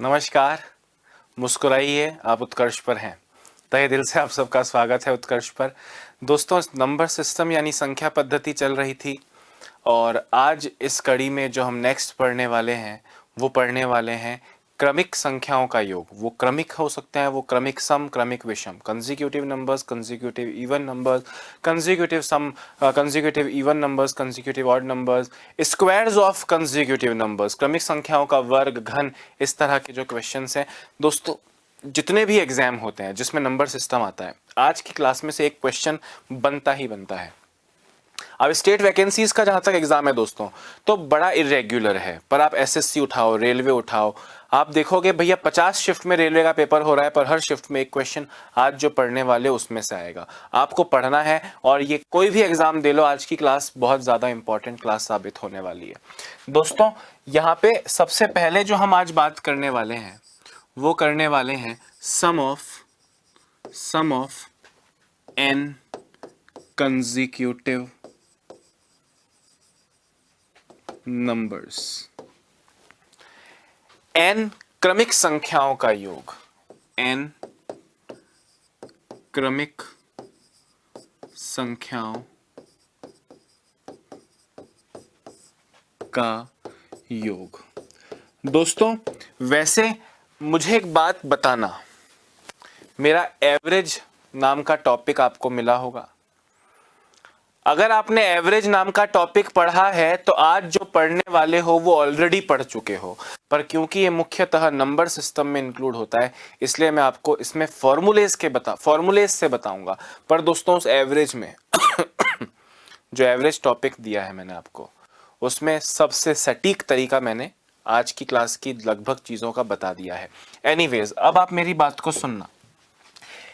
नमस्कार। मुस्कुराइए, आप उत्कर्ष पर हैं। तहे दिल से आप सबका स्वागत है उत्कर्ष पर। दोस्तों, नंबर सिस्टम यानी संख्या पद्धति चल रही थी और आज इस कड़ी में जो हम नेक्स्ट पढ़ने वाले हैं वो पढ़ने वाले हैं क्रमिक संख्याओं का योग। वो क्रमिक हो सकते हैं, वो क्रमिक सम, क्रमिक विषम, consecutive numbers, consecutive even numbers, consecutive सम, consecutive even numbers, consecutive odd numbers, squares of consecutive numbers, क्रमिक संख्याओं का वर्ग, घन, इस तरह के जो क्वेश्चंस हैं दोस्तों, जितने भी एग्जाम होते हैं जिसमें नंबर सिस्टम आता है, आज की क्लास में से एक क्वेश्चन बनता ही बनता है। अब स्टेट वैकेंसीज का जहां तक एग्जाम है दोस्तों, तो बड़ा इरेग्युलर है। पर आप एसएससी उठाओ, रेलवे उठाओ, आप देखोगे भैया 50 शिफ्ट में रेलवे का पेपर हो रहा है, पर हर शिफ्ट में एक क्वेश्चन आज जो पढ़ने वाले उसमें से आएगा। आपको पढ़ना है और ये कोई भी एग्जाम दे लो, आज की क्लास बहुत ज्यादा इंपॉर्टेंट क्लास साबित होने वाली है। दोस्तों, यहाँ पे सबसे पहले जो हम आज बात करने वाले हैं वो करने वाले हैं sum of n consecutive numbers. n क्रमिक संख्याओं का योग, n क्रमिक संख्याओं का योग। दोस्तों, वैसे मुझे एक बात बताना, मेरा एवरेज नाम का टॉपिक आपको मिला होगा। अगर आपने एवरेज नाम का टॉपिक पढ़ा है तो आज जो पढ़ने वाले हो वो ऑलरेडी पढ़ चुके हो, पर क्योंकि ये मुख्यतः नंबर सिस्टम में इंक्लूड होता है इसलिए मैं आपको इसमें फॉर्मूलेज से बताऊंगा। पर दोस्तों, उस एवरेज में जो एवरेज टॉपिक दिया है मैंने आपको, उसमें सबसे सटीक तरीका मैंने आज की क्लास की लगभग चीजों का बता दिया है। एनीवेज, अब आप मेरी बात को सुनना।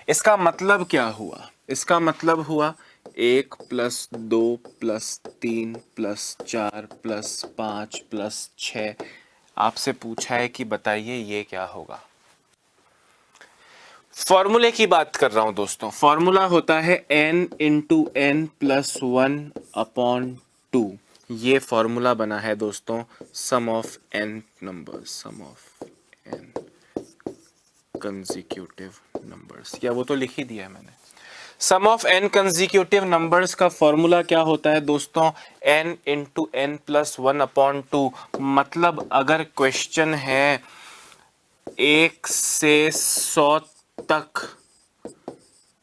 इसका मतलब क्या हुआ? इसका मतलब हुआ 1 + 2 + 3 + 4 + 5 + 6। आपसे पूछा है कि बताइए ये क्या होगा। फॉर्मूले की बात कर रहा हूं दोस्तों। फॉर्मूला होता है n × n + 1/2। ये फॉर्मूला बना है दोस्तों sum of n numbers, sum of n consecutive numbers, या वो तो लिख ही दिया है मैंने। Sum of n consecutive numbers का फॉर्मूला क्या होता है दोस्तों? n × n + 1/2। मतलब अगर क्वेश्चन है 1 से 100 तक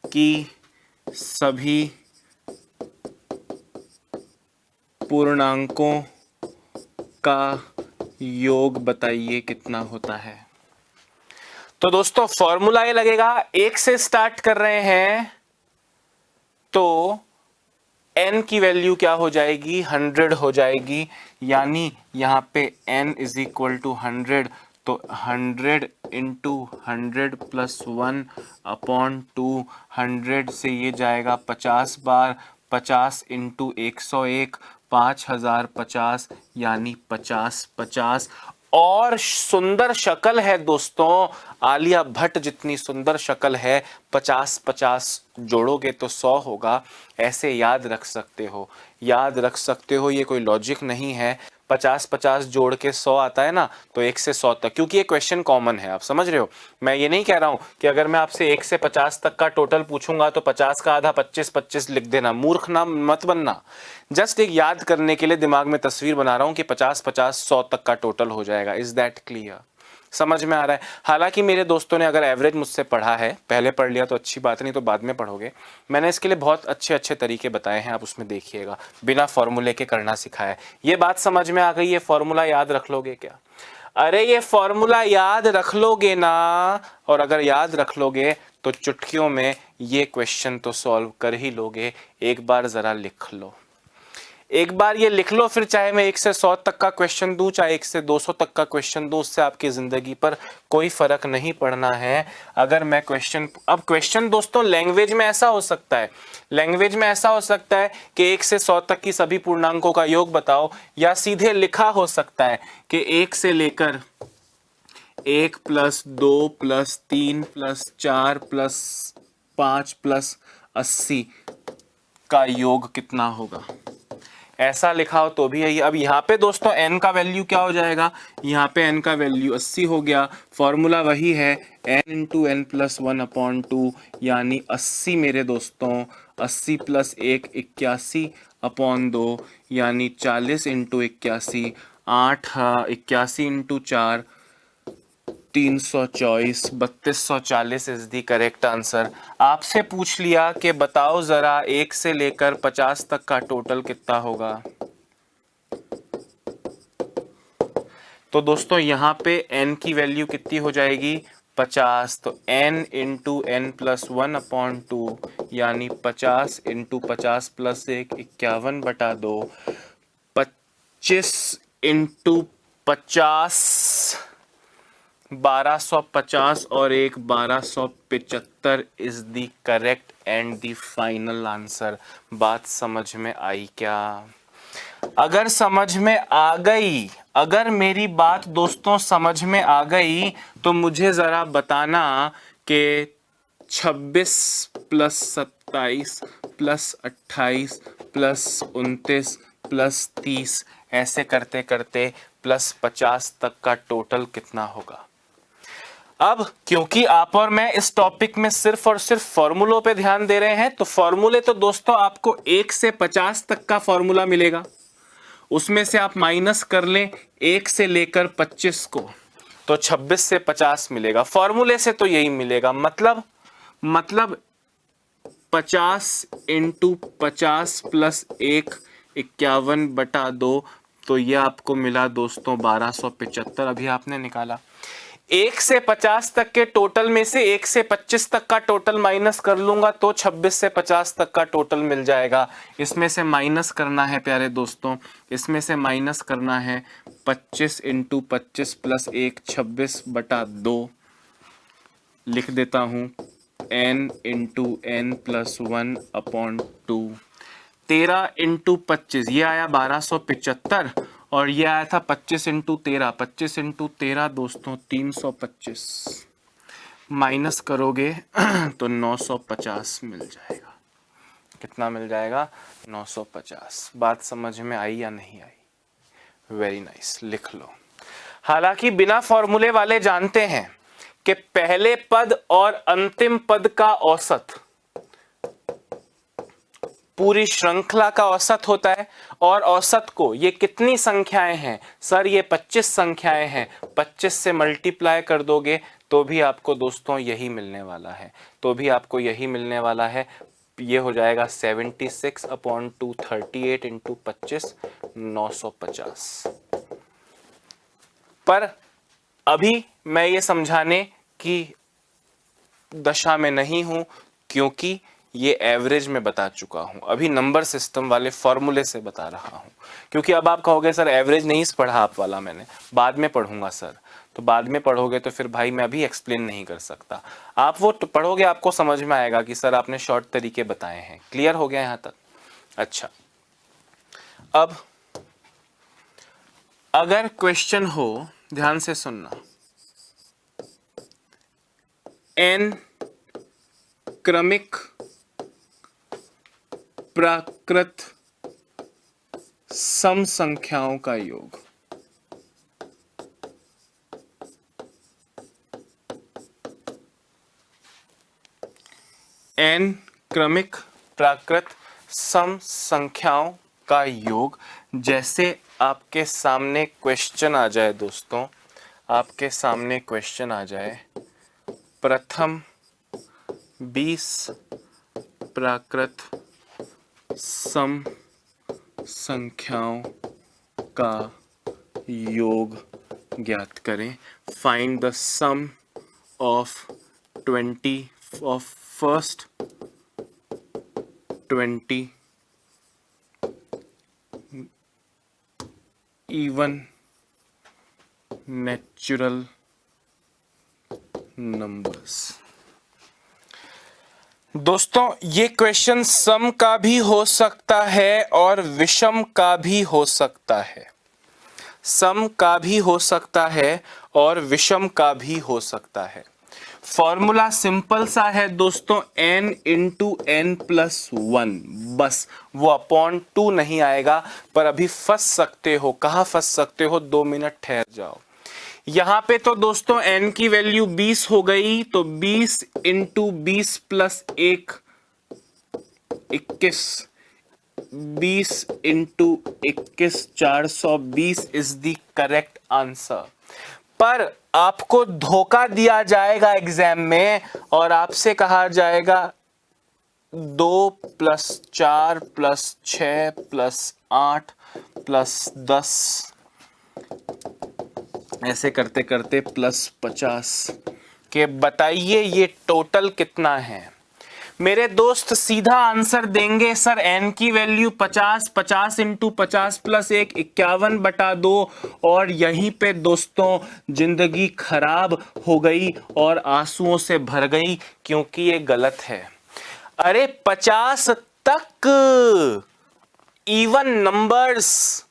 की सभी पूर्णांकों का योग बताइए कितना होता है। तो दोस्तों, फॉर्मूला ये लगेगा, 1 से स्टार्ट कर रहे हैं तो n की वैल्यू क्या हो जाएगी? 100 हो जाएगी। यानी यहां पे n = 100, तो 100 × 100 + 1/2, 100 से ये जाएगा 50 बार, 50 × 101, 5050, यानी 50 और सुंदर शक्ल है दोस्तों, आलिया भट्ट जितनी सुंदर शक्ल है, 50 जोड़ोगे तो 100 होगा। ऐसे याद रख सकते हो, याद रख सकते हो, ये कोई लॉजिक नहीं है। 50 जोड़ के 100 आता है ना, तो 1 से 100 तक, क्योंकि ये क्वेश्चन कॉमन है, आप समझ रहे हो। मैं ये नहीं कह रहा हूं कि अगर मैं आपसे 1 से 50 तक का टोटल पूछूंगा तो 50 का आधा 25 लिख देना, मूर्ख ना मत बनना। जस्ट एक याद करने के लिए दिमाग में तस्वीर बना रहा हूं कि 50 100 तक का टोटल हो जाएगा। Is that clear? समझ में आ रहा है? हालांकि मेरे दोस्तों ने अगर एवरेज मुझसे पढ़ा है, पहले पढ़ लिया तो अच्छी बात, नहीं तो बाद में पढ़ोगे। मैंने इसके लिए बहुत अच्छे अच्छे तरीके बताए हैं, आप उसमें देखिएगा, बिना फॉर्मूले के करना सिखाया है। ये बात समझ में आ गई? ये फॉर्मूला याद रख लोगे क्या? अरे ये फॉर्मूला याद रख लोगे ना, और अगर याद रख लोगे तो चुटकियों में ये क्वेश्चन तो सॉल्व कर ही लोगे। एक बार जरा लिख लो, एक बार ये लिख लो, फिर चाहे मैं 1 से 100 तक का क्वेश्चन दूं, चाहे 1 से 200 तक का क्वेश्चन दूं, उससे आपकी जिंदगी पर कोई फर्क नहीं पड़ना है। अगर मैं अब क्वेश्चन दोस्तों लैंग्वेज में ऐसा हो सकता है, लैंग्वेज में ऐसा हो सकता है कि 1 से 100 तक की सभी पूर्णांकों का योग बताओ, या सीधे लिखा हो सकता है कि 1 से लेकर 1 + 2 + 3 + 4 + 5 + 80 का योग कितना होगा। ऐसा लिखा हो तो भी यही। अब यहाँ पे दोस्तों n का वैल्यू क्या हो जाएगा, यहाँ पे n का वैल्यू 80 हो गया। फॉर्मूला वही है n इंटू एन प्लस 1/2, यानी 80 मेरे दोस्तों, 80 प्लस 1 81/2, यानी 40 into 81, 81 into 4 324, 3240 is the correct answer. आपसे पूछ लिया कि बताओ जरा 1 से लेकर 50 तक का टोटल कितना होगा। तो दोस्तों यहाँ पे n की वैल्यू कितनी हो जाएगी, 50। तो n इंटू एन प्लस 1/2, यानी 50 इंटू 50 प्लस 1 51/2, 25 इंटू 50 1250 और एक 1275 is the correct and the final answer. बात समझ में आई क्या? अगर समझ में आ गई, अगर मेरी बात दोस्तों समझ में आ गई तो मुझे जरा बताना कि 26 प्लस 27 प्लस 28 प्लस 29 प्लस 30 ऐसे करते करते प्लस 50 तक का टोटल कितना होगा। अब क्योंकि आप और मैं इस टॉपिक में सिर्फ और सिर्फ फॉर्मूलों पे ध्यान दे रहे हैं, तो फॉर्मूले तो दोस्तों आपको 1 से 50 तक का फॉर्मूला मिलेगा, उसमें से आप माइनस कर लें 1 से लेकर 25 को, तो 26 से 50 मिलेगा। फॉर्मूले से तो यही मिलेगा, मतलब 50 इंटू 50 प्लस 1 51/2, तो ये आपको मिला दोस्तों 1275। अभी आपने निकाला 1 से 50 तक के टोटल में से 1 से 25 तक का टोटल माइनस कर लूंगा तो 26 से 50 तक का टोटल मिल जाएगा। इसमें से माइनस करना है प्यारे दोस्तों, इसमें से माइनस करना है 25 इंटू 25 प्लस 1 26/2, लिख देता हूं n into n plus 1/2, 13 into 25 ये आया 1275 और ये आया था 25 इंटू 13, 25 इंटू 13 दोस्तों 325, माइनस करोगे तो 950 मिल जाएगा। कितना मिल जाएगा, 950। बात समझ में आई या नहीं आई? वेरी नाइस, लिख लो। हालांकि बिना फॉर्मूले वाले जानते हैं कि पहले पद और अंतिम पद का औसत पूरी श्रृंखला का औसत होता है, और औसत को ये कितनी संख्याएं हैं सर, ये 25 संख्याएं हैं, 25 से मल्टीप्लाई कर दोगे तो भी आपको दोस्तों यही मिलने वाला है, तो भी आपको यही मिलने वाला है। ये हो जाएगा 76/2, 38 इंटू 25 950। पर अभी मैं ये समझाने की दशा में नहीं हूं, क्योंकि ये एवरेज में बता चुका हूं, अभी नंबर सिस्टम वाले फॉर्मूले से बता रहा हूं। क्योंकि अब आप कहोगे सर एवरेज नहीं पढ़ा आप वाला, मैंने बाद में पढ़ूंगा सर, तो बाद में पढ़ोगे तो फिर भाई मैं अभी एक्सप्लेन नहीं कर सकता। आप वो पढ़ोगे आपको समझ में आएगा कि सर आपने शॉर्ट तरीके बताए हैं। क्लियर हो गया यहां तक? अच्छा, अब अगर क्वेश्चन हो, ध्यान से सुनना, n क्रमिक प्राकृत सम संख्याओं का योग, n क्रमिक प्राकृत सम संख्याओं का योग, जैसे आपके सामने क्वेश्चन आ जाए दोस्तों, आपके सामने क्वेश्चन आ जाए, प्रथम 20 प्राकृत सम संख्याओं का योग ज्ञात करें। Find the sum of 20 even natural numbers. दोस्तों ये क्वेश्चन सम का भी हो सकता है और विषम का भी हो सकता है, सम का भी हो सकता है और विषम का भी हो सकता है। फॉर्मूला सिंपल सा है दोस्तों, n into n plus one, बस वो अपॉन 2 नहीं आएगा। पर अभी फंस सकते हो, कहां फंस सकते हो, 2 मिनट ठहर जाओ। यहां पे तो दोस्तों n की वैल्यू 20 हो गई, तो 20 into 20 plus 1 21, 20 into 21 420 is the correct answer. पर आपको धोखा दिया जाएगा एग्जाम में और आपसे कहा जाएगा 2 प्लस 4 प्लस 6 प्लस 8 प्लस 10, ऐसे करते करते प्लस 50 के बताइए ये टोटल कितना है। मेरे दोस्त सीधा आंसर देंगे सर n की वैल्यू 50, 50 इंटू 50 प्लस 1 51/2, और यहीं पे दोस्तों जिंदगी खराब हो गई और आंसुओं से भर गई, क्योंकि ये गलत है। अरे 50 तक इवन नंबर्स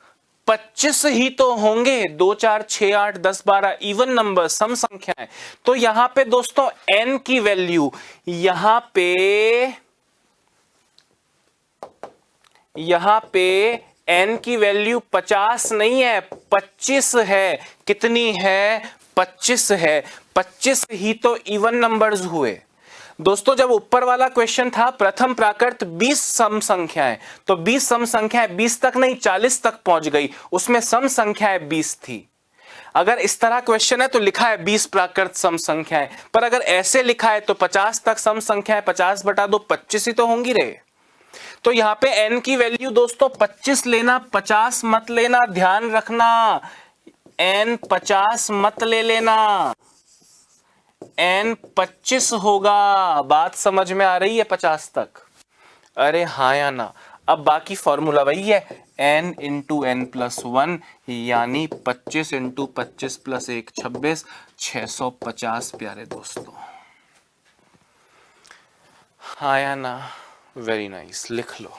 25 ही तो होंगे, 2 4 6 8 10 12 इवन नंबर, सम संख्याएं। तो यहां पे दोस्तों n की वैल्यू, यहां पे n की वैल्यू 50 नहीं है, 25 है। कितनी है? 25 है। 25 ही तो इवन नंबर्स हुए दोस्तों। जब ऊपर वाला क्वेश्चन था प्रथम प्राकृत 20 सम संख्याएं, तो 20 सम संख्याएं 20 तक नहीं 40 तक पहुंच गई, उसमें सम संख्याएं 20 थी। अगर इस तरह क्वेश्चन है तो लिखा है 20 प्राकृत सम संख्याएं, पर अगर ऐसे लिखा है तो 50 तक सम संख्याएं 50/2 25 ही तो होंगी रे। तो यहां पे n की वैल्यू दोस्तों 25 लेना, 50 मत लेना, ध्यान रखना, n 50 मत ले लेना, n 25 होगा। बात समझ में आ रही है 50 तक? अरे हाँ या ना? अब बाकी फॉर्मूला वही है, n इंटू एन प्लस 1 यानी 25 इंटू 25 प्लस 1 26, 650 प्यारे दोस्तों। हाँ या ना? वेरी नाइस, लिख लो।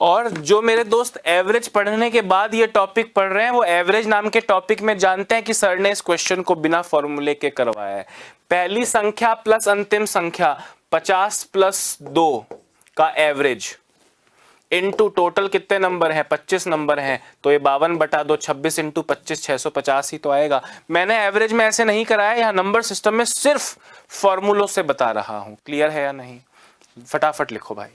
और जो मेरे दोस्त एवरेज पढ़ने के बाद ये टॉपिक पढ़ रहे हैं, वो एवरेज नाम के टॉपिक में जानते हैं कि सर ने इस क्वेश्चन को बिना फॉर्मूले के करवाया है। पहली संख्या प्लस अंतिम संख्या 50 प्लस 2 का एवरेज इनटू टोटल कितने नंबर हैं? 25 नंबर हैं, तो ये 52/2 26 इंटू 25 650 ही तो आएगा। मैंने एवरेज में ऐसे नहीं कराया, यहाँ नंबर सिस्टम में सिर्फ फॉर्मूलों से बता रहा हूं। क्लियर है या नहीं? फटाफट लिखो भाई।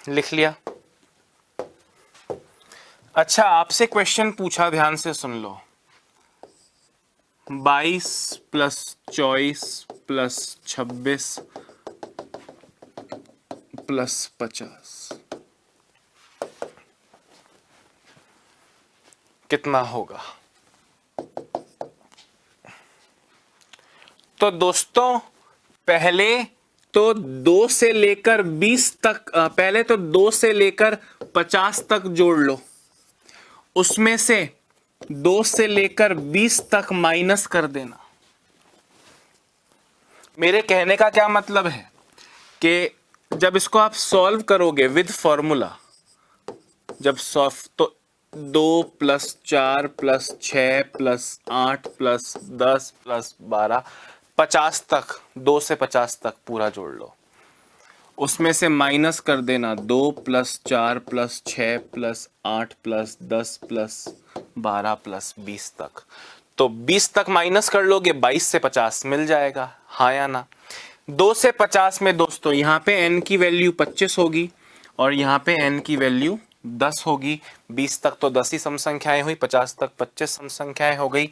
लिख लिया? अच्छा, आपसे क्वेश्चन पूछा, ध्यान से सुन लो। 22 प्लस 24 प्लस 26 प्लस 50 कितना होगा? तो दोस्तों पहले तो 2 से लेकर 20 तक, पहले तो 2 से लेकर 50 तक जोड़ लो, उसमें से 2 से लेकर 20 तक माइनस कर देना। मेरे कहने का क्या मतलब है कि जब इसको आप सॉल्व करोगे विद फॉर्मूला, जब सॉल्व तो 2 plus 4 plus 6 plus 8 plus 10 plus 12 50 तक, 2 से 50 तक पूरा जोड़ लो, उसमें से माइनस कर देना 2 plus 4 plus 6 plus 8 plus 10 plus 12 plus 20 तक। तो 20 तक माइनस कर लोगे, 22 से 50 मिल जाएगा। हाँ या ना? 2 से 50 में दोस्तों यहाँ पे n की वैल्यू 25 होगी और यहाँ पे n की वैल्यू 10 होगी। 20 तक तो 10 ही सम संख्याएं हुई, 50 तक 25 सम संख्याएं हो गई।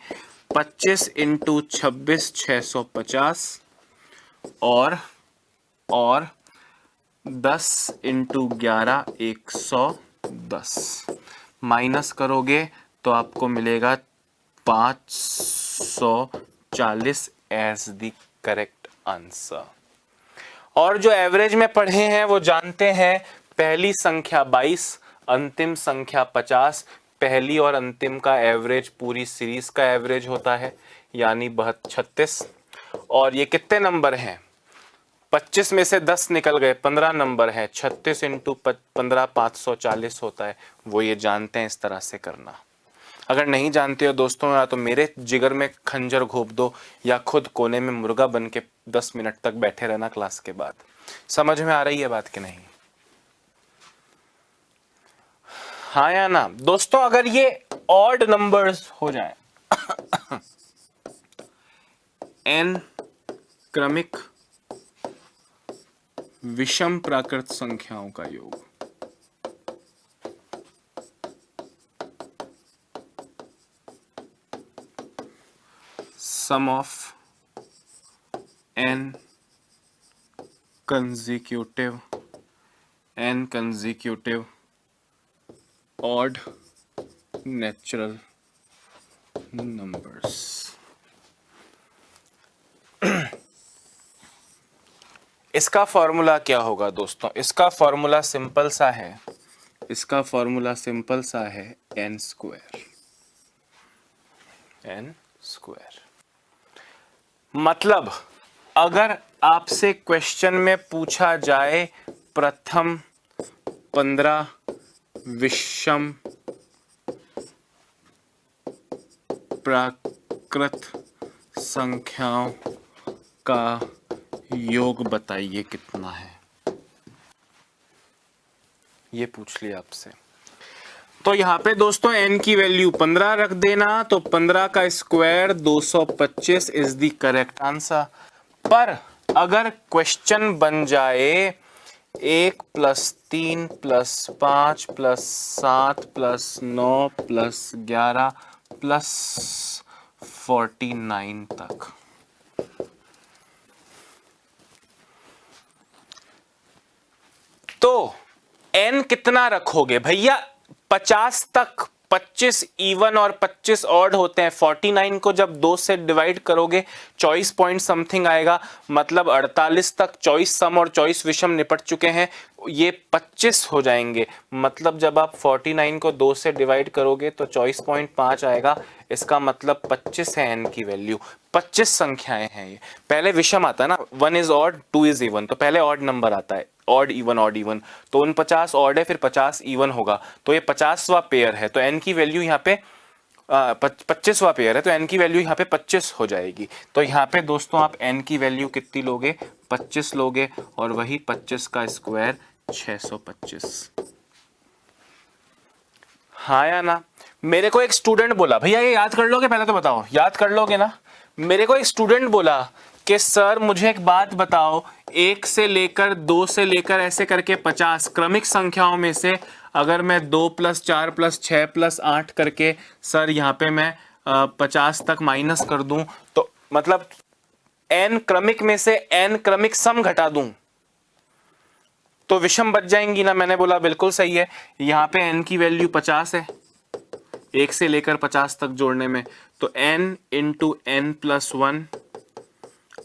25 इंटू 26 650 और 10 इंटू 11 110 माइनस करोगे तो आपको मिलेगा 540 एज द करेक्ट आंसर। और जो एवरेज में पढ़े हैं वो जानते हैं, पहली संख्या 22, अंतिम संख्या 50, पहली और अंतिम का एवरेज पूरी सीरीज का एवरेज होता है, यानी 36। और ये कितने नंबर हैं? 25 में से 10 निकल गए, 15 नंबर है। 36 इंटू 15 540 होता है। वो ये जानते हैं इस तरह से करना। अगर नहीं जानते हो दोस्तों, या तो मेरे जिगर में खंजर घोंप दो, या खुद कोने में मुर्गा बन के 10 मिनट तक बैठे रहना क्लास के बाद। समझ में आ रही है बात कि नहीं? हाँ या ना दोस्तों? अगर ये ऑड नंबर्स हो जाए n क्रमिक विषम प्राकृत संख्याओं का योग, sum of n consecutive odd natural numbers। इसका फॉर्मूला क्या होगा दोस्तों? इसका फॉर्मूला सिंपल सा है, n स्क्वायर। मतलब अगर आपसे क्वेश्चन में पूछा जाए प्रथम 15 विषम प्राकृत संख्याओं का योग बताइए कितना है, ये पूछ लिया आपसे, तो यहां पे दोस्तों n की वैल्यू 15 रख देना, तो 15 का square 225 is the correct answer. पर अगर क्वेश्चन बन जाए 1 + 3 + 5 + 7 + 9 + 11 + 49 तक, तो n कितना रखोगे भैया? 50 तक 25 इवन और 25 ऑड होते हैं। 49 को जब 2 से डिवाइड करोगे 24 पॉइंट समथिंग आएगा, मतलब 48 तक 24 सम और 24 विषम निपट चुके हैं, ये 25 हो जाएंगे। मतलब जब आप 49 को 2 से डिवाइड करोगे तो 24.5 आएगा। इसका मतलब 25 है n की वैल्यू। 25 संख्याएं हैं ये। पहले विषम आता है ना, 1 इज ऑड 2 इज इवन, तो पहले ऑड नंबर आता है, ऑड इवन, तो 49 ऑड है, फिर 50 इवन होगा, तो ये 50वां पेयर है, तो n की वैल्यू यहाँ पे 25वां पेयर है, तो n की वैल्यू यहाँ पे 25 हो जाएगी। तो यहाँ पे दोस्तों आप n की वैल्यू कितनी लोगे? 25 लोगे, और वही 25 का स्क्वायर 625। हाँ या ना? मेरे को एक स्टूडेंट बोला, भैया ये याद कर लोगे? पहले तो बताओ, याद कर लोगे ना? मेरे को एक स्टूडेंट बोला कि सर मुझे एक बात बताओ, 1 से लेकर 2 से लेकर ऐसे करके 50 क्रमिक संख्याओं में से अगर मैं 2 + 4 + 6 + 8 करके सर यहाँ पे मैं 50 तक माइनस कर दूं, तो मतलब n क्रमिक में से n क्रमिक सम घटा दूं तो विषम बच जाएंगी ना? मैंने बोला बिल्कुल सही है। यहाँ पे n की वैल्यू 50 है, 1 से लेकर 50 तक जोड़ने में, तो n × n + 1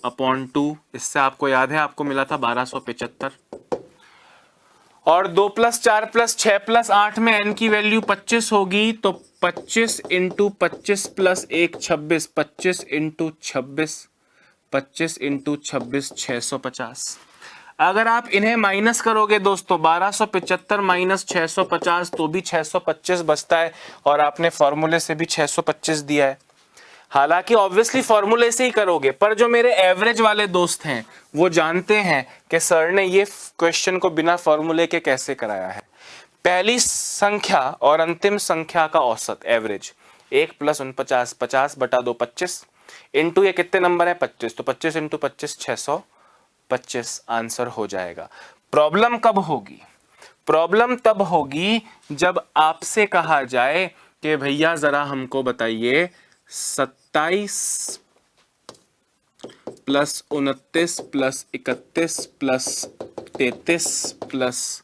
अपॉन 2, इससे आपको याद है आपको मिला था 1275, और 2 + 4 + 6 + 8 में n की वैल्यू 25 होगी, तो 25 × 25 + 1 26, 25 × 26 25 × 26 650। अगर आप इन्हें माइनस करोगे दोस्तों, 1275 - 650, तो भी 625 बचता है, और आपने फॉर्मूले से भी 625 दिया है। हालांकि ऑब्वियसली फॉर्मूले से ही करोगे, पर जो मेरे एवरेज वाले दोस्त हैं वो जानते हैं कि सर ने ये क्वेश्चन को बिना फॉर्मूले के कैसे कराया है। पहली संख्या और अंतिम संख्या का औसत एवरेज 1 + 49, 50 / 2 25, इंटू ये कितने नंबर है 25, तो 25 × 25 625 आंसर हो जाएगा। प्रॉब्लम कब होगी? प्रॉब्लम तब होगी जब आपसे कहा जाए कि भैया जरा हमको बताइए 27 + 29 + 31 + 33 +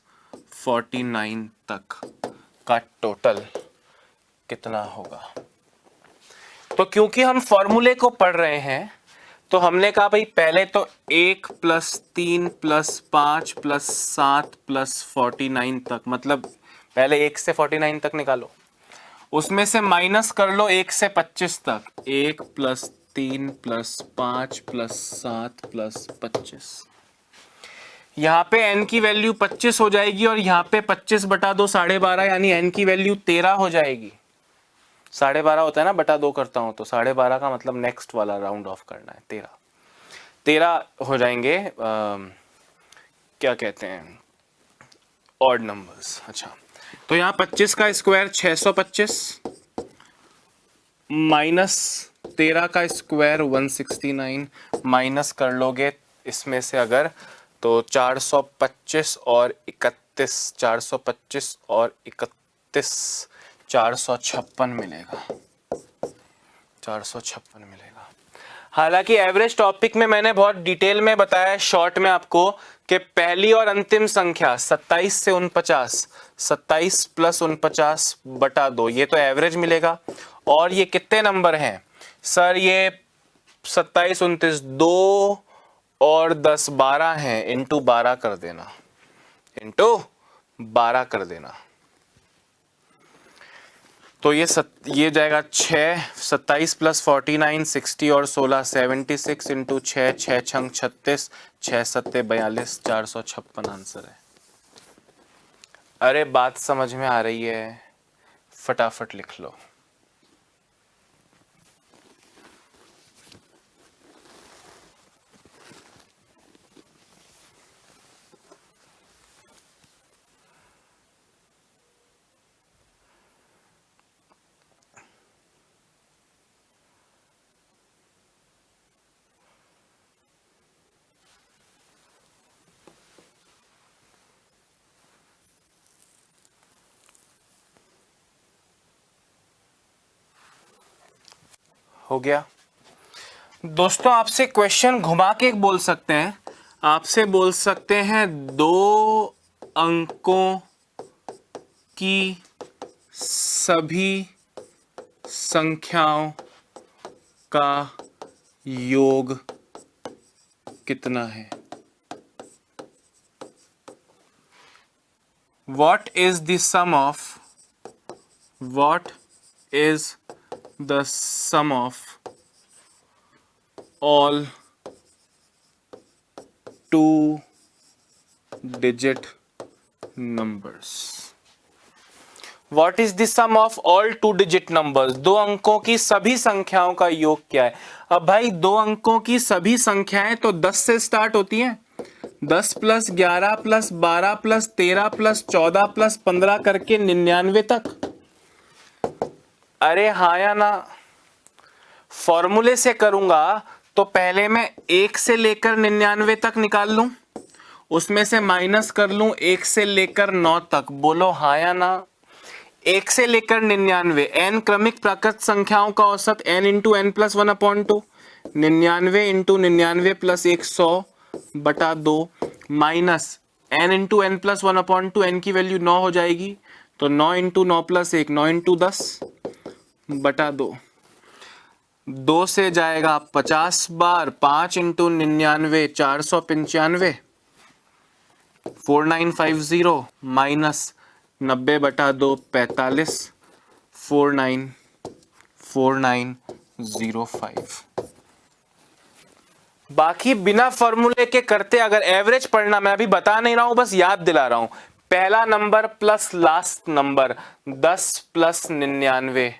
49 तक का टोटल कितना होगा। तो क्योंकि हम फॉर्मूले को पढ़ रहे हैं, तो हमने कहा भाई पहले तो 1 + 3 + 5 + 7 + 49 तक, मतलब पहले 1 से 49 तक निकालो, उसमें से माइनस कर लो 1 से 25 तक, 1 + 3 + 5 + 7 + 25। यहां पे n की वैल्यू 25 हो जाएगी और यहां पे 25 बटा 2 12.5, यानी n की वैल्यू 13 हो जाएगी। 12.5 होता है ना, बटा 2 करता हूं तो 12.5 का मतलब नेक्स्ट वाला राउंड ऑफ करना है, 13 हो जाएंगे। क्या कहते हैं, ऑड नंबर्स। अच्छा, तो यहाँ 25 का स्क्वायर 625 माइनस 13 का स्क्वायर 169, माइनस कर लोगे इसमें से अगर तो 425 और 31, 425 और 31 456 मिलेगा, 456 मिलेगा। हालांकि एवरेज टॉपिक में मैंने बहुत डिटेल में बताया शॉर्ट में आपको कि पहली और अंतिम संख्या 27 से 49, 27 + 49 बटा 2, ये तो एवरेज मिलेगा। और ये कितने नंबर हैं सर? ये 27, 29, 2 और 10 12 हैं, इंटू 12 कर देना, इंटू 12 कर देना। तो ये जाएगा 6, 27 + 49 60 और 16 76 इंटू 6, 6 छंग 36, 6 सत्ते 42, 456 आंसर है। अरे बात समझ में आ रही है? फटाफट लिख लो। हो गया दोस्तों। आपसे क्वेश्चन घुमा के बोल सकते हैं, आपसे बोल सकते हैं 2 अंकों की सभी संख्याओं का योग कितना है? What is the sum of all 2-digit numbers? What is the sum of all 2-digit numbers? 2 अंकों की सभी संख्याओं का योग क्या है? अब भाई 2 अंकों की सभी संख्याएं तो 10 से स्टार्ट होती हैं, 10 + 11 + 12 + 13 + 14 + 15 करके 99 तक। अरे हाँ या ना? फॉर्मूले से करूंगा तो पहले मैं 1 से लेकर 99 तक निकाल लूं, उसमें से माइनस कर लूं 1 से लेकर 9 तक। बोलो हाँ या ना? 1 से लेकर 99, n क्रमिक प्राकृत संख्याओं का औसत n × n + 1/2, 99 × 99 + 100 बटा 2 माइनस n × n + 1/2, n की वैल्यू 9 हो जाएगी, तो 9 × 9 + 1, 9 × 10 बटा 2। 2 से जाएगा 50 बार, 5 × 99 495, 4950 माइनस 90 बटा 2 45, 494905। बाकी बिना फॉर्मूले के करते, अगर एवरेज पढ़ना, मैं अभी बता नहीं रहा हूं, बस याद दिला रहा हूं। पहला नंबर प्लस लास्ट नंबर 10 + 99,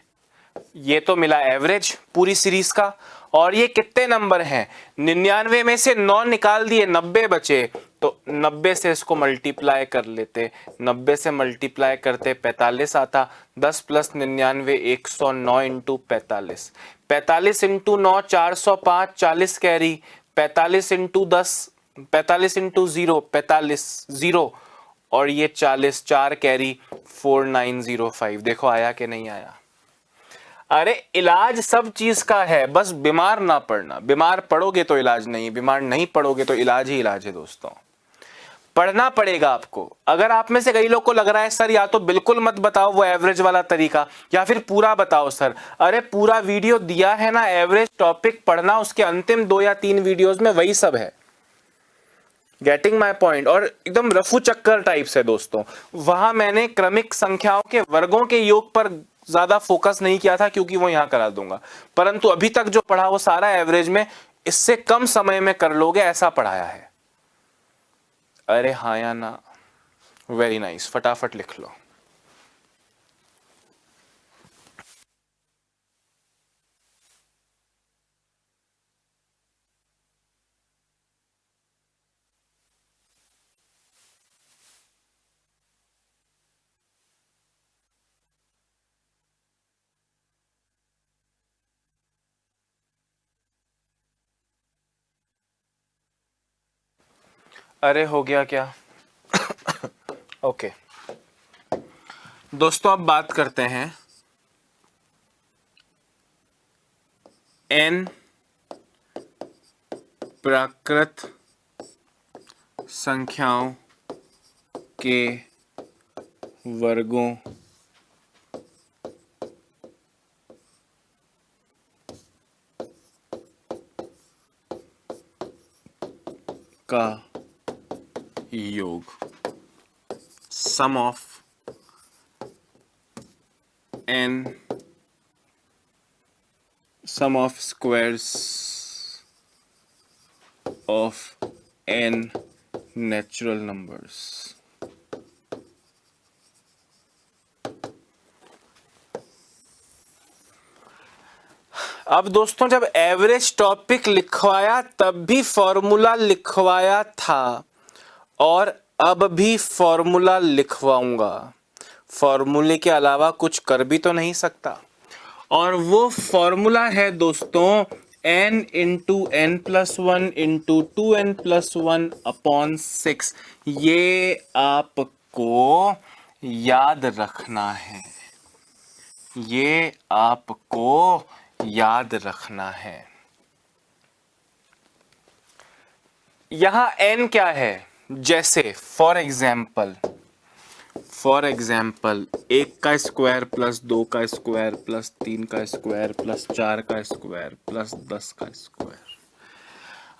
ये तो मिला एवरेज पूरी सीरीज का। और ये कितने नंबर हैं? 99 में से 9 निकाल दिए, 90 बचे, तो 90 से इसको मल्टीप्लाई कर लेते, 90 से मल्टीप्लाई करते 45 आता, 10 + 99 109 × 45, 45 × 9 405, 40 कैरी, 45 × 10 45 × 0 45 0, और ये 40 4 कैरी 4905। देखो आया कि नहीं आया? अरे इलाज सब चीज का है, बस बीमार ना पड़ना। बीमार पड़ोगे तो इलाज नहीं, बीमार नहीं पड़ोगे तो इलाज ही इलाज है दोस्तों। पढ़ना पड़ेगा आपको। अगर आप में से कई लोग को लग रहा है सर या तो बिल्कुल मत बताओ वो एवरेज वाला तरीका, या फिर पूरा बताओ सर, अरे पूरा वीडियो दिया है ना, एवरेज टॉपिक पढ़ना, उसके अंतिम 2 या 3 वीडियोस में वही सब है। Getting my point. और एकदम रफू चक्कर टाइप से दोस्तों, वहां मैंने क्रमिक संख्याओं के वर्गों के योग पर ज्यादा फोकस नहीं किया था क्योंकि वो यहां करा दूंगा, परंतु अभी तक जो पढ़ा वो सारा एवरेज में इससे कम समय में कर लोगे ऐसा पढ़ाया है। अरे हाँ या ना? वेरी नाइस, फटाफट लिख लो। अरे हो गया क्या? ओके दोस्तों, अब बात करते हैं n प्राकृत संख्याओं के वर्गों का योग, sum of n, sum of squares of n natural numbers. अब दोस्तों, जब एवरेज टॉपिक लिखवाया तब भी फॉर्मूला लिखवाया था और अब भी फॉर्मूला लिखवाऊंगा। फॉर्मूले के अलावा कुछ कर भी तो नहीं सकता, और वो फॉर्मूला है दोस्तों n into n plus one into two n plus one upon six. ये आपको याद रखना है, ये आपको याद रखना है। यहां n क्या है? जैसे फॉर एग्जाम्पल एक का स्क्वायर प्लस दो का स्क्वायर प्लस तीन का स्क्वायर प्लस चार का स्क्वायर प्लस 10 का स्क्वायर।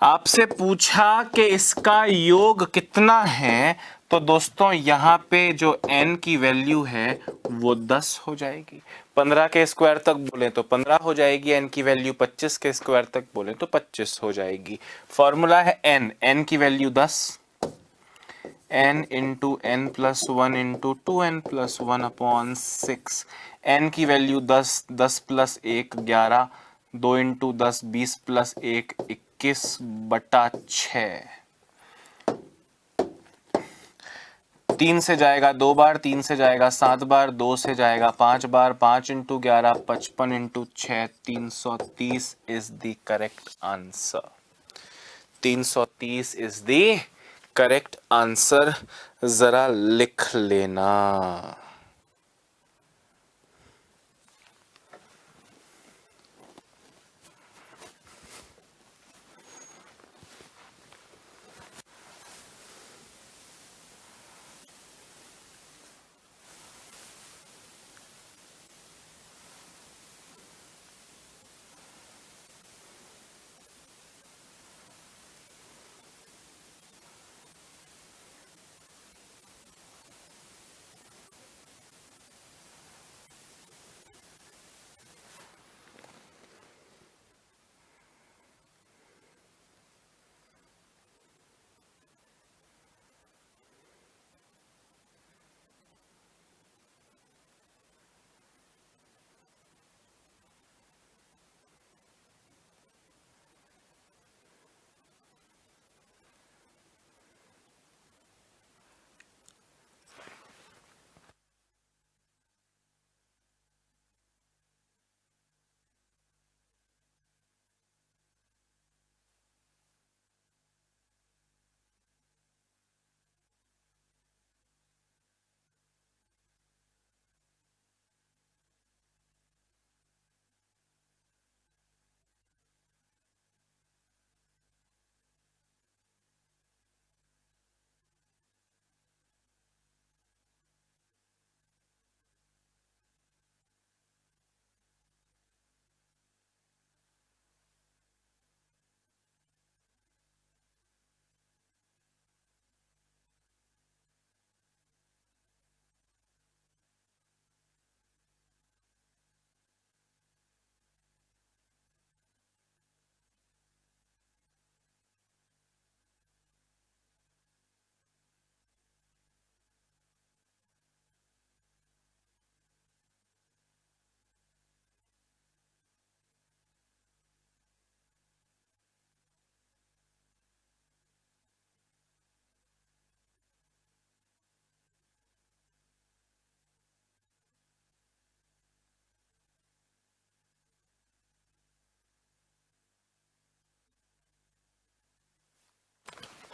आपसे पूछा कि इसका योग कितना है, तो दोस्तों यहां पे जो n की वैल्यू है वो 10 हो जाएगी। 15 के स्क्वायर तक बोले तो 15 हो जाएगी n की वैल्यू, 25 के स्क्वायर तक बोले तो 25 हो जाएगी। फॉर्मूला है n की value 10, n into n plus one into two n plus one upon six. N की वैल्यू 10, 10 प्लस एक 11, 2 इंटू 10 20 प्लस एक 21/6। 3 से जाएगा 2 बार, 3 से जाएगा 7 बार, 2 से जाएगा 5 बार, 5 into 11 55 into 6 330 is the correct answer. 330 is the correct answer, जरा लिख लेना।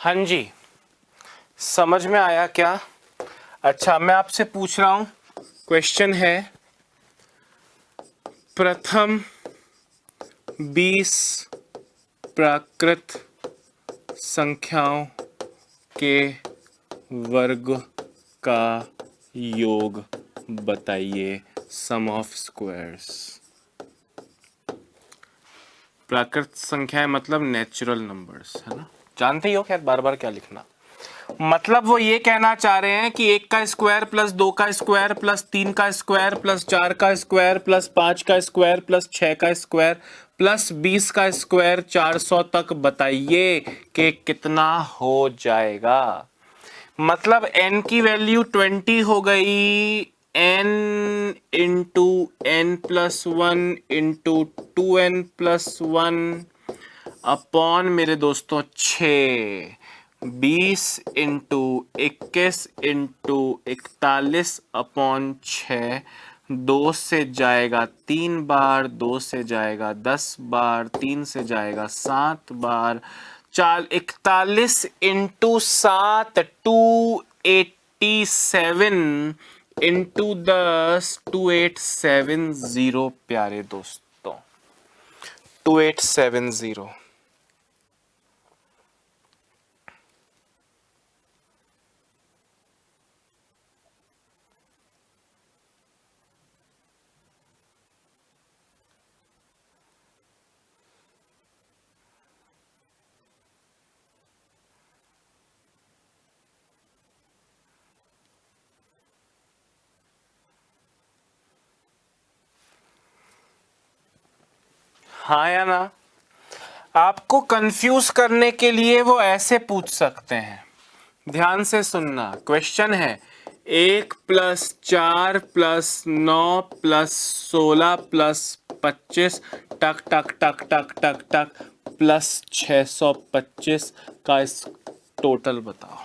हाँ जी, समझ में आया क्या? अच्छा, मैं आपसे पूछ रहा हूं, क्वेश्चन है प्रथम 20 प्राकृत संख्याओं के वर्ग का योग बताइए, सम ऑफ स्क्वायर्स। प्राकृत संख्याएं मतलब नेचुरल नंबर्स, है ना, जानते ही हो, खैर बार बार क्या लिखना। मतलब वो ये कहना चाह रहे हैं कि 1 का स्क्वायर प्लस 2 का स्क्वायर प्लस 3 का स्क्वायर प्लस 4 का स्क्वायर प्लस 5 का स्क्वायर प्लस 6 का स्क्वायर प्लस 20 का स्क्वायर 400 तक बताइए कि कितना हो जाएगा। मतलब n की वैल्यू 20 हो गई, n into n plus one into 2n plus one upon मेरे दोस्तों 6, 20 इंटू 21 इंटू 41 अपॉन 6, 2 से जाएगा 3 बार, 2 से जाएगा 10 बार, 3 से जाएगा 7 बार, 41 इंटू 7 287 इंटू 10 2870 प्यारे दोस्तों, 2870। हाँ या ना? आपको कंफ्यूज करने के लिए वो ऐसे पूछ सकते हैं, ध्यान से सुनना। क्वेश्चन है 1 + 4 + 9 + 16 + 25 टक टक टक टक टक टक प्लस 625 का इस टोटल बताओ।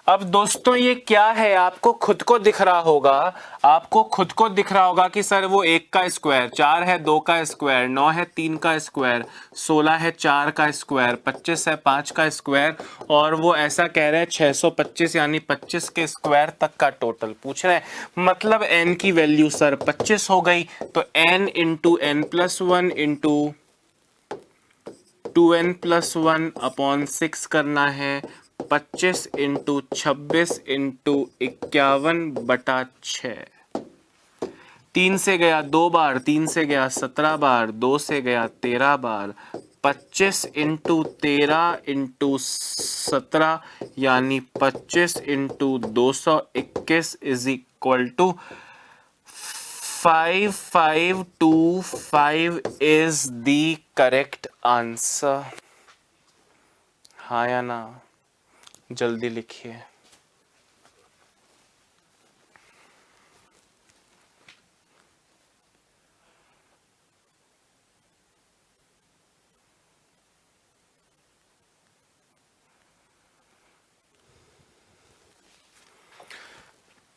अब दोस्तों ये क्या है, आपको खुद को दिख रहा होगा, आपको खुद को दिख रहा होगा कि सर वो 1 का स्क्वायर, 4 है 2 का स्क्वायर, 9 है 3 का स्क्वायर, 16 है 4 का स्क्वायर, 25 है 5 का स्क्वायर, और वो ऐसा कह रहे हैं 625 यानी 25 के स्क्वायर तक का टोटल पूछ रहे हैं। मतलब n की वैल्यू सर 25 हो गई, तो n into n plus one into 2n plus one upon 6 करना है, 25 इंटू 26 इंटू 51/6। 3 से गया 2 बार, 3 से गया 17 बार, 2 से गया 13 बार, 25 इंटू 13 इंटू 17 यानी 25 into 221 is equal to 5525 is the correct answer। हाँ या ना? जल्दी लिखिए।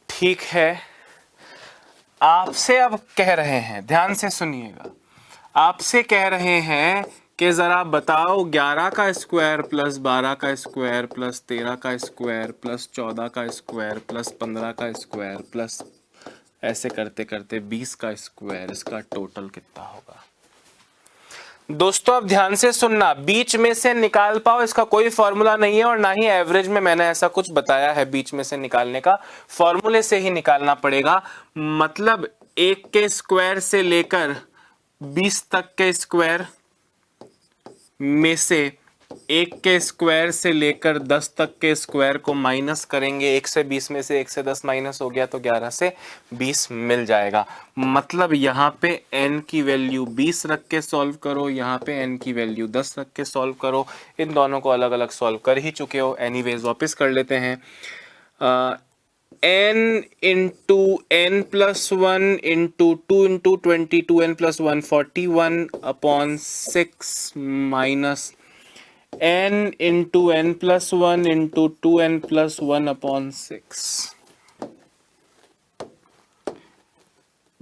ठीक है, आपसे अब कह रहे हैं, ध्यान से सुनिएगा, आपसे कह रहे हैं कि जरा बताओ 11 का स्क्वायर प्लस 12 का स्क्वायर प्लस 13 का स्क्वायर प्लस 14 का स्क्वायर प्लस 15 का स्क्वायर प्लस ऐसे करते करते 20 का स्क्वायर, इसका टोटल कितना होगा। दोस्तों अब ध्यान से सुनना, बीच में से निकाल पाओ इसका कोई फॉर्मूला नहीं है, और ना ही एवरेज में मैंने ऐसा कुछ बताया है बीच में से निकालने का, फॉर्मूले से ही निकालना पड़ेगा। मतलब 1 के स्क्वायर से लेकर 20 तक के स्क्वायर में से 1 के स्क्वायर से लेकर 10 तक के स्क्वायर को माइनस करेंगे। 1 से 20 में से 1 से 10 माइनस हो गया तो 11 से 20 मिल जाएगा। मतलब यहाँ पे n की वैल्यू 20 रख के सॉल्व करो, यहाँ पे n की वैल्यू 10 रख के सॉल्व करो। इन दोनों को अलग अलग सॉल्व कर ही चुके हो, एनीवेज वापस कर लेते हैं। n into n plus one into 2 into 20 2n plus 1 41 अपॉन 6 minus n into n plus one into 2n plus 1 अपॉन 6।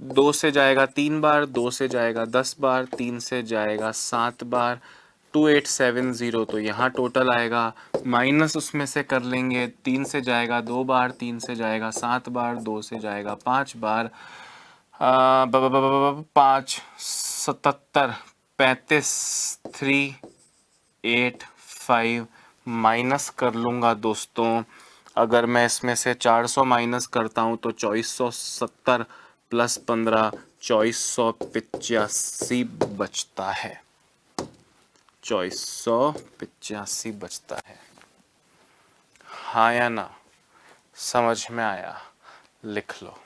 2 से जाएगा 3 बार, 2 से जाएगा 10 बार, 3 से जाएगा 7 बार, 2870, तो यहाँ टोटल आएगा माइनस उसमें से कर लेंगे, 3 से जाएगा 2 बार, 3 से जाएगा 7 बार, 2 से जाएगा 5 बार, 5 77 35 3 8 5 माइनस कर लूँगा दोस्तों। अगर मैं इसमें से 400 माइनस करता हूँ तो 2470 प्लस 15 2485 बचता है, 2485 बचता है। हाँ या ना, समझ में आया? लिख लो।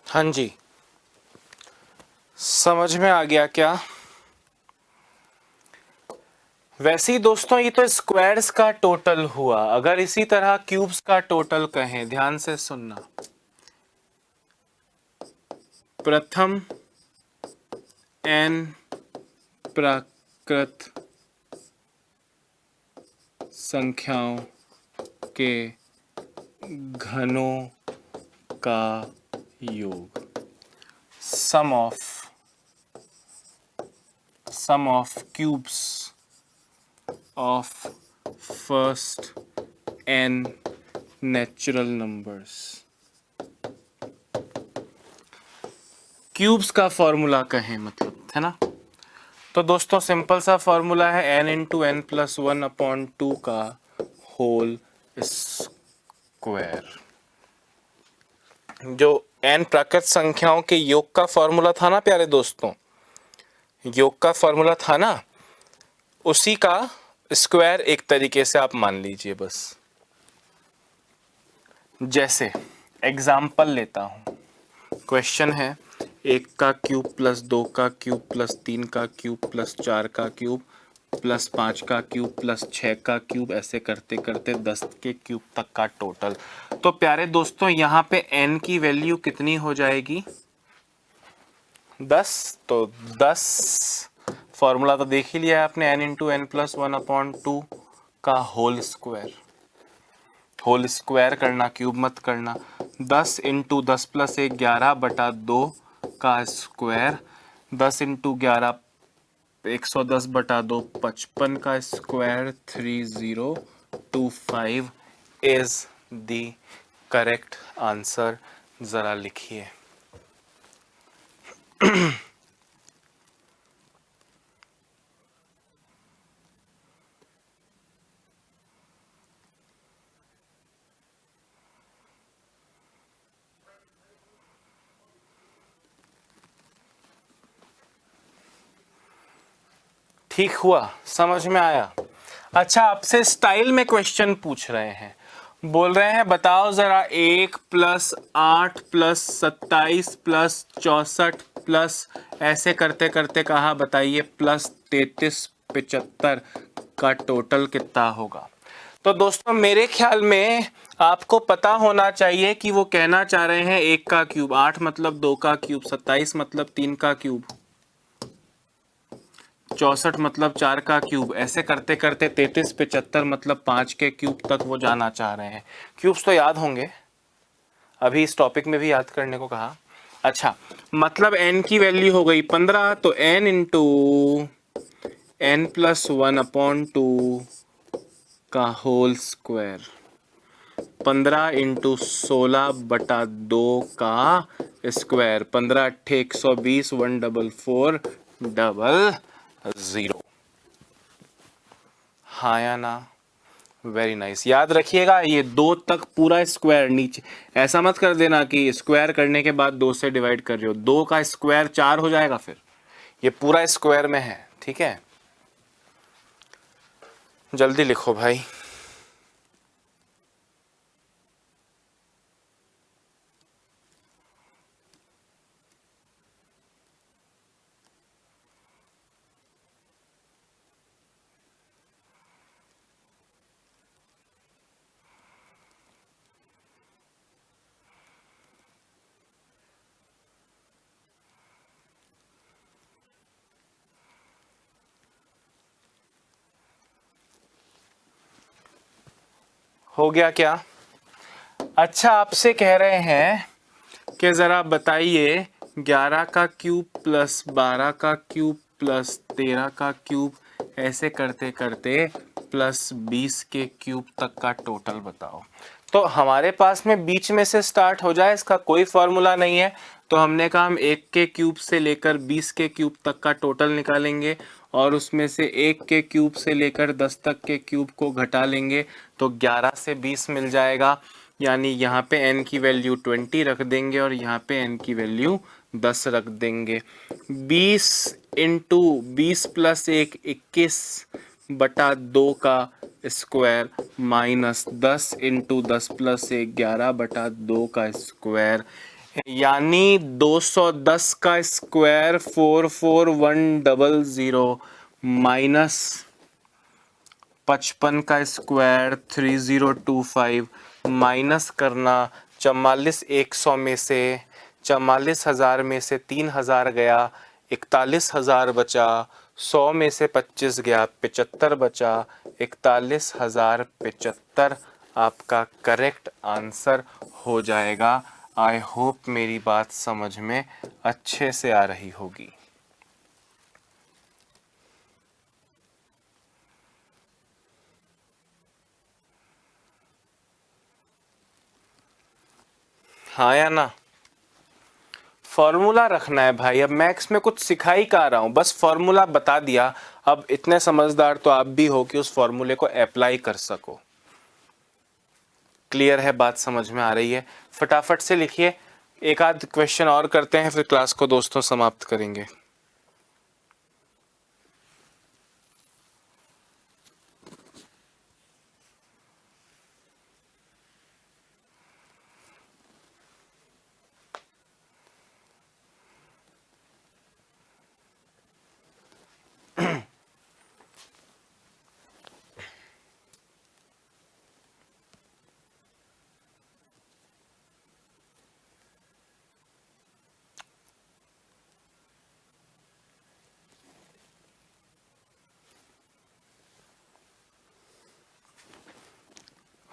हाँ जी, समझ में आ गया क्या? वैसे ही दोस्तों ये तो स्क्वायर्स का टोटल हुआ। अगर इसी तरह क्यूब्स का टोटल कहें, ध्यान से सुनना, प्रथम n प्राकृत संख्याओं के घनों का योग, sum of cubes of first n natural numbers. Cubes का फॉर्मूला कहें मतलब, है ना? तो दोस्तों सिंपल सा फॉर्मूला है n इंटू एन प्लस 1/2 का होल स्क्वायर। जो n प्राकृत संख्याओं के योग का फॉर्मूला था ना प्यारे दोस्तों, योग का फॉर्मूला था ना, उसी का स्क्वायर एक तरीके से आप मान लीजिए बस। जैसे एग्जाम्पल लेता हूं, क्वेश्चन है 1 का क्यूब प्लस 2 का क्यूब प्लस 3 का क्यूब प्लस 4 का क्यूब प्लस 5 का क्यूब प्लस 6 का क्यूब, ऐसे करते करते 10 के क्यूब तक का टोटल। तो प्यारे दोस्तों यहाँ पे n की वैल्यू कितनी हो जाएगी? 10। तो 10 फॉर्मूला तो देख ही लिया है आपने, n इंटू एन प्लस 1/2 का होल स्क्वायर। होल स्क्वायर करना, क्यूब मत करना। 10 इंटू 10 प्लस 1 11/2 का स्क्वायर, 10 इंटू 11 110/2 55 का square, 3025 is the correct answer. जरा लिखिए। ठीक हुआ? समझ में आया? अच्छा, आपसे स्टाइल में क्वेश्चन पूछ रहे हैं, बोल रहे हैं बताओ जरा 1 प्लस 8 प्लस 27 प्लस 64 प्लस, ऐसे करते करते कहा बताइए, प्लस 33 75 का टोटल कितना होगा। तो दोस्तों मेरे ख्याल में आपको पता होना चाहिए कि वो कहना चाह रहे हैं 1 का क्यूब, 8 मतलब 2 का क्यूब, 27 मतलब 3 का क्यूब, 64 मतलब 4 का क्यूब, ऐसे करते करते 33 75 मतलब 5 के क्यूब तक वो जाना चाह रहे हैं। क्यूब्स तो याद होंगे, अभी इस टॉपिक में भी याद करने को कहा। अच्छा, मतलब n की वैल्यू हो गई 15, तो n इंटू n प्लस 1/2 का होल स्क्वायर, 15 इंटू 16/2 का स्क्वायर, 15 अट्ठे 120, 14400। हाँ या ना? Very nice. याद रखिएगा ये 2 तक पूरा स्क्वायर, नीचे ऐसा मत कर देना कि स्क्वायर करने के बाद 2 से डिवाइड कर रहे हो। 2 का स्क्वायर 4 हो जाएगा, फिर ये पूरा स्क्वायर में है। ठीक है, जल्दी लिखो भाई। हो गया क्या? अच्छा, आपसे कह रहे हैं कि ज़रा बताइए 11 का क्यूब प्लस 12 का क्यूब प्लस 13 का क्यूब, ऐसे करते करते प्लस 20 के क्यूब तक का टोटल बताओ। तो हमारे पास में बीच में से स्टार्ट हो जाए, इसका कोई फॉर्मूला नहीं है, तो हमने कहा हम 1 के क्यूब से लेकर 20 के क्यूब तक का टोटल निकालेंगे और उसमें से 1 के क्यूब से लेकर 10 तक के क्यूब को घटा लेंगे, तो 11 से 20 मिल जाएगा। यानी यहाँ पे n की वैल्यू 20 रख देंगे और यहाँ पे n की वैल्यू 10 रख देंगे। 20 इंटू 20 प्लस 1 21/2 का स्क्वायर, माइनस 10 इंटू 10 प्लस 1 11/2 का स्क्वायर, यानी 210 का स्क्वायर 44100, माइनस 55 का स्क्वायर 3025, माइनस करना 44 100 में से, 44,000 में से 3,000 गया, 41,000 बचा, 100 में से 25 गया, 75 बचा, 41,075 आपका करेक्ट आंसर हो जाएगा। आई होप मेरी बात समझ में अच्छे से आ रही होगी। हाँ या ना? फॉर्मूला रखना है भाई। अब मैथ्स में कुछ सिखा ही का रहा हूँ, बस फॉर्मूला बता दिया। अब इतने समझदार तो आप भी हो कि उस फॉर्मूले को अप्लाई कर सको। क्लियर है बात? समझ में आ रही है? फटाफट से लिखिए, एक आध क्वेश्चन और करते हैं, फिर क्लास को दोस्तों समाप्त करेंगे।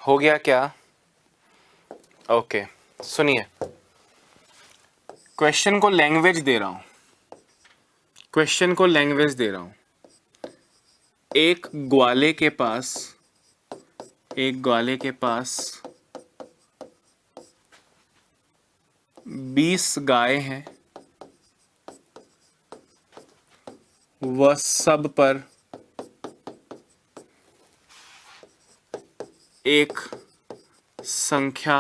हो गया क्या? ओके, सुनिए, क्वेश्चन को लैंग्वेज दे रहा हूं, क्वेश्चन को लैंग्वेज दे रहा हूं। एक ग्वाले के पास, एक ग्वाले के पास 20 गाय हैं, वह सब पर एक संख्या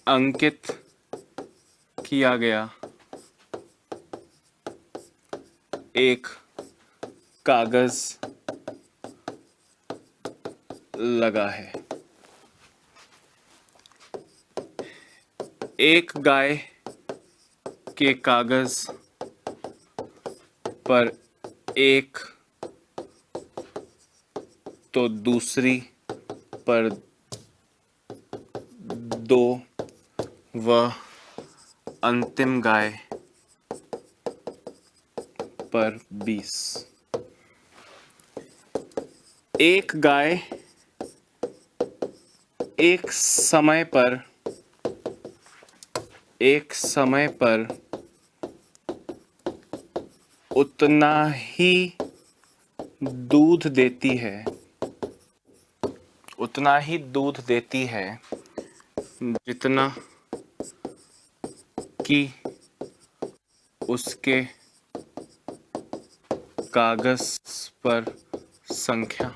अंकित किया गया, एक कागज लगा है। एक गाय के कागज पर एक तो दूसरी पर 2 व अंतिम गाय पर 20। एक गाय एक समय पर उतना ही दूध देती है, उतना ही दूध देती है जितना कि उसके कागज पर संख्या।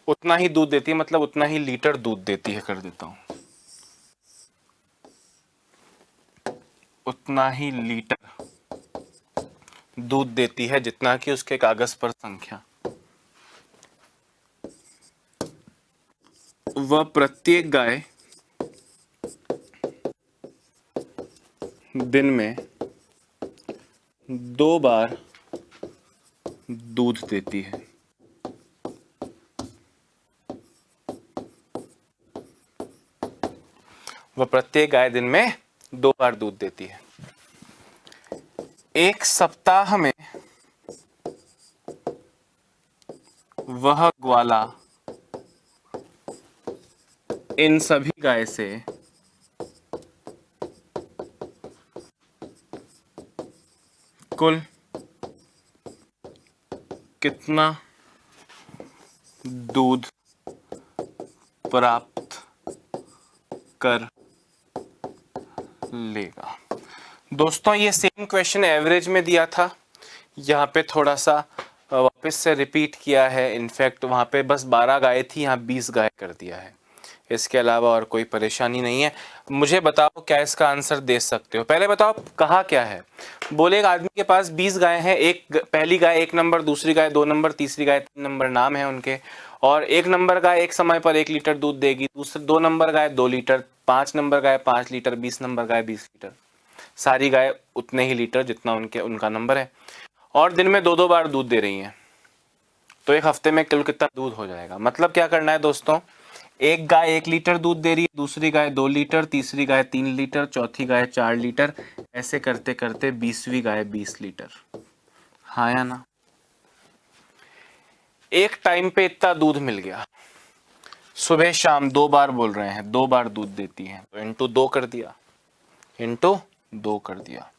उतना ही दूध देती है मतलब उतना ही लीटर दूध देती है, कर देता हूं, उतना ही लीटर दूध देती है जितना कि उसके कागज पर संख्या। वह प्रत्येक गाय दिन में 2 बार दूध देती है। वह प्रत्येक गाय दिन में 2 बार दूध देती है। एक सप्ताह में वह ग्वाला इन सभी गाय से कुल कितना दूध प्राप्त कर लेगा। दोस्तों ये सेम क्वेश्चन एवरेज में दिया था, यहाँ पे थोड़ा सा वापस से रिपीट किया है। इनफैक्ट वहाँ पे बस 12 गाय थी, यहाँ 20 गाय कर दिया है। इसके अलावा और कोई परेशानी नहीं है। मुझे बताओ क्या इसका आंसर दे सकते हो। पहले बताओ कहा क्या है। बोले एक आदमी के पास 20 गाय हैं, एक पहली गाय 1 नंबर, दूसरी गाय 2 नंबर, तीसरी गाय 3 नंबर, नाम है उनके। और 1 नंबर गाय एक समय पर 1 लीटर दूध देगी, दूसरे 2 नंबर गाय 2 लीटर, 5 नंबर गाय 5 लीटर, 20 नंबर गाय 20 लीटर। सारी गाय उतने ही लीटर जितना उनका नंबर है, और दिन में 2-2 बार दूध दे रही हैं। तो एक हफ्ते में कुल कितना दूध हो जाएगा। मतलब क्या करना है दोस्तों, एक गाय 1 लीटर दूध दे रही है, दूसरी गाय 2 लीटर, तीसरी गाय 3 लीटर, चौथी गाय 4 लीटर, ऐसे करते करते 20वीं गाय 20 लीटर। हाँ या ना। एक टाइम पे इतना दूध मिल गया, सुबह शाम 2 बार बोल रहे हैं, 2 बार दूध देती है, तो इंटू 2 कर दिया, इंटू 2 कर दिया।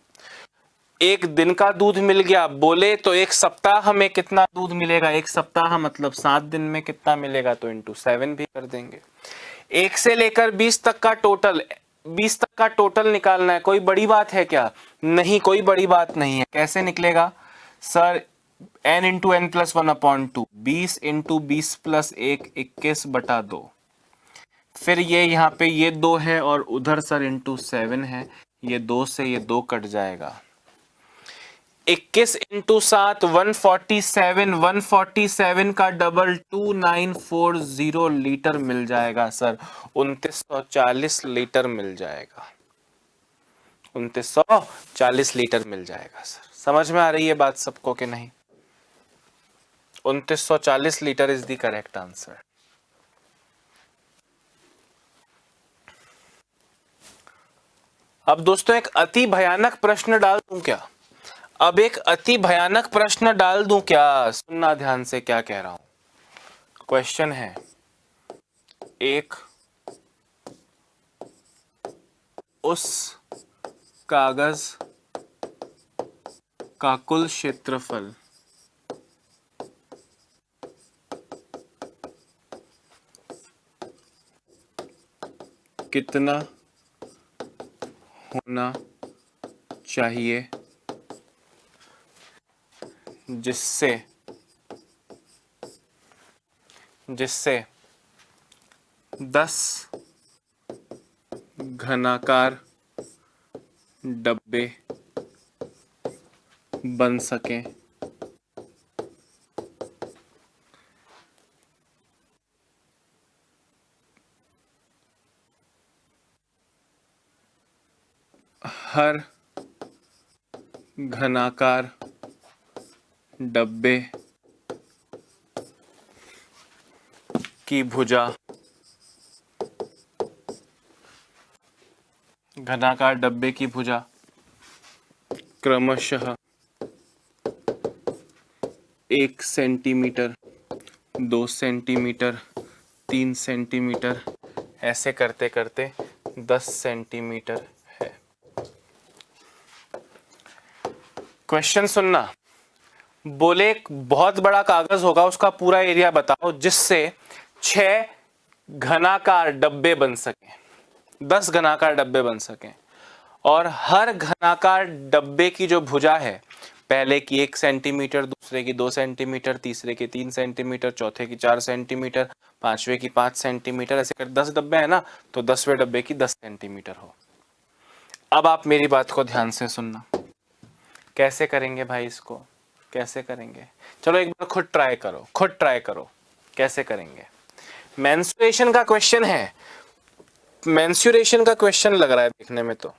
एक दिन का दूध मिल गया, बोले तो एक सप्ताह में कितना दूध मिलेगा, एक सप्ताह मतलब 7 दिन में कितना मिलेगा, तो इंटू 7 भी कर देंगे। 1 से लेकर 20 तक का टोटल, 20 तक का टोटल निकालना है। कोई बड़ी बात है क्या? नहीं, कोई बड़ी बात नहीं है। कैसे निकलेगा sir? n into n plus 1/2, 20 into 20 plus 1, 21/2। फिर ये यहाँ पे ये 2 है और उधर सर इंटू 7 है, ये 2 से ये 2 कट जाएगा। 21 इंटू 7 147, 147 का डबल 2940 लीटर मिल जाएगा सर। 2940 लीटर मिल जाएगा, 2940 लीटर मिल जाएगा सर। समझ में आ रही है बात सबको कि नहीं? 2940 litre is the correct answer. अब दोस्तों एक अति भयानक प्रश्न डाल दूं क्या? अब एक अति भयानक प्रश्न डाल दूं क्या? सुनना ध्यान से क्या कह रहा हूं। क्वेश्चन है, एक उस कागज का कुल क्षेत्रफल कितना होना चाहिए जिससे 10 घनाकार डब्बे बन सकें। हर घनाकार डब्बे की भुजा, घनाकार डब्बे की भुजा क्रमशः 1 सेंटीमीटर, 2 सेंटीमीटर, 3 सेंटीमीटर, ऐसे करते करते 10 सेंटीमीटर है। क्वेश्चन सुनना, बोले एक बहुत बड़ा कागज होगा, उसका पूरा एरिया बताओ जिससे 6 घनाकार डब्बे बन सके, 10 घनाकार डब्बे बन सके, और हर घनाकार डब्बे की जो भुजा है, पहले की 1 सेंटीमीटर, दूसरे की 2 सेंटीमीटर, तीसरे की 3 सेंटीमीटर, चौथे की 4 सेंटीमीटर, पांचवे की 5 सेंटीमीटर, ऐसे कर 10 डब्बे है ना, तो 10वें डब्बे की 10 सेंटीमीटर हो। अब आप मेरी बात को ध्यान से सुनना, कैसे करेंगे भाई इसको, कैसे करेंगे? चलो एक बार खुद ट्राई करो, खुद ट्राई करो कैसे करेंगे। मेंसुरेशन का क्वेश्चन है, मेंसुरेशन का क्वेश्चन लग रहा है देखने में तो।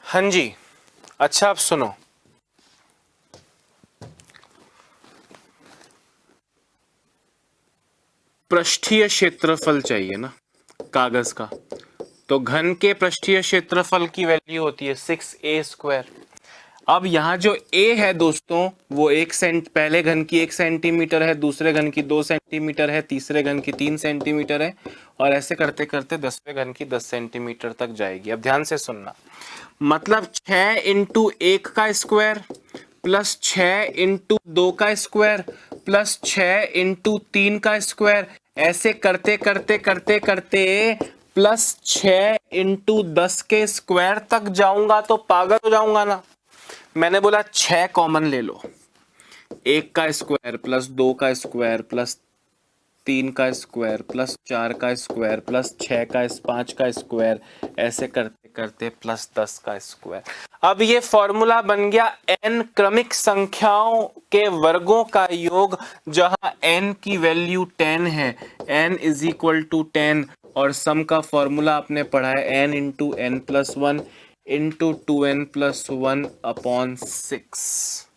हाँ जी, अच्छा आप सुनो, पृष्ठीय क्षेत्रफल चाहिए ना कागज का, तो घन के पृष्ठीय क्षेत्रफल की वैल्यू होती है 6a²। अब यहाँ जो a है दोस्तों, वो पहले घन की 1 सेंटीमीटर है, दूसरे घन की 2 सेंटीमीटर है, तीसरे घन की 3 सेंटीमीटर है, और ऐसे करते करते 10वें घन की 10 सेंटीमीटर तक जाएगी। अब ध्यान से सुनना, मतलब 6 इंटू 1 का स्क्वायर प्लस 6 इंटू 2 का स्क्वायर प्लस 6 इंटू 3 का स्क्वायर, ऐसे करते करते करते करते प्लस 6 इंटू 10 के स्क्वायर तक जाऊंगा तो पागल हो जाऊंगा ना। मैंने बोला 6 कॉमन ले लो, 1 का स्क्वायर प्लस 2 का स्क्वायर प्लस 3 का स्क्वायर प्लस 4 का स्क्वायर प्लस 6 का 5 का स्क्वायर, ऐसे करते करते प्लस 10 का स्क्वायर। अब ये फॉर्मूला बन गया n क्रमिक संख्याओं के वर्गों का योग, जहां n की वैल्यू 10 है, n इज इक्वल टू 10, और सम का फॉर्मूला आपने पढ़ा है n into n plus 1 into 2n plus 1 अपॉन 6,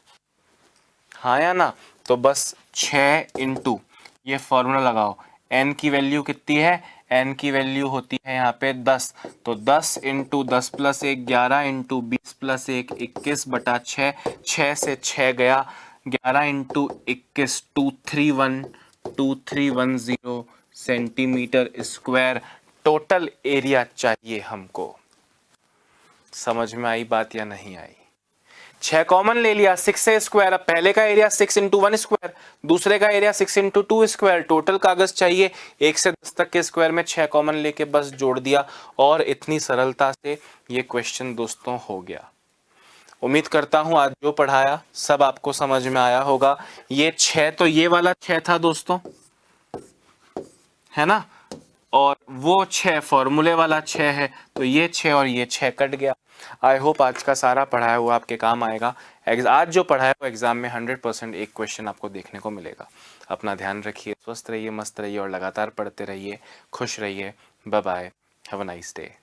हाँ या ना? तो बस 6 इंटू ये फॉर्मूला लगाओ, n की वैल्यू कितनी है, n की वैल्यू होती है यहाँ पे 10, तो 10 इंटू 10 प्लस 1 11 इंटू 20 प्लस 1 21 बटा 6, 6 से 6 गया, 11 into 21 2310 centimetre square total area चाहिए हमको। समझ में आई बात या नहीं आई? 6 कॉमन ले लिया, 6 स्क्वायर, अब पहले का एरिया 6 इंटू 1 स्क्वायर, दूसरे का एरिया 6 इंटू 2 स्क्वायर, टोटल कागज चाहिए 1 से 10 तक के स्क्वायर में 6 कॉमन लेके बस जोड़ दिया, और इतनी सरलता से ये क्वेश्चन दोस्तों हो गया। उम्मीद करता हूं आज जो पढ़ाया सब आपको समझ में आया होगा। ये 6 तो ये वाला 6 था दोस्तों, है ना, और वो 6 फॉर्मूले वाला 6 है, तो ये 6 और ये 6 कट गया। आई होप आज का सारा पढ़ाया हुआ आपके काम आएगा। आज जो पढ़ाया हुआ एग्जाम में 100% एक क्वेश्चन आपको देखने को मिलेगा। अपना ध्यान रखिए, स्वस्थ रहिए, मस्त रहिए और लगातार पढ़ते रहिए। खुश रहिए। Bye bye, have a nice day.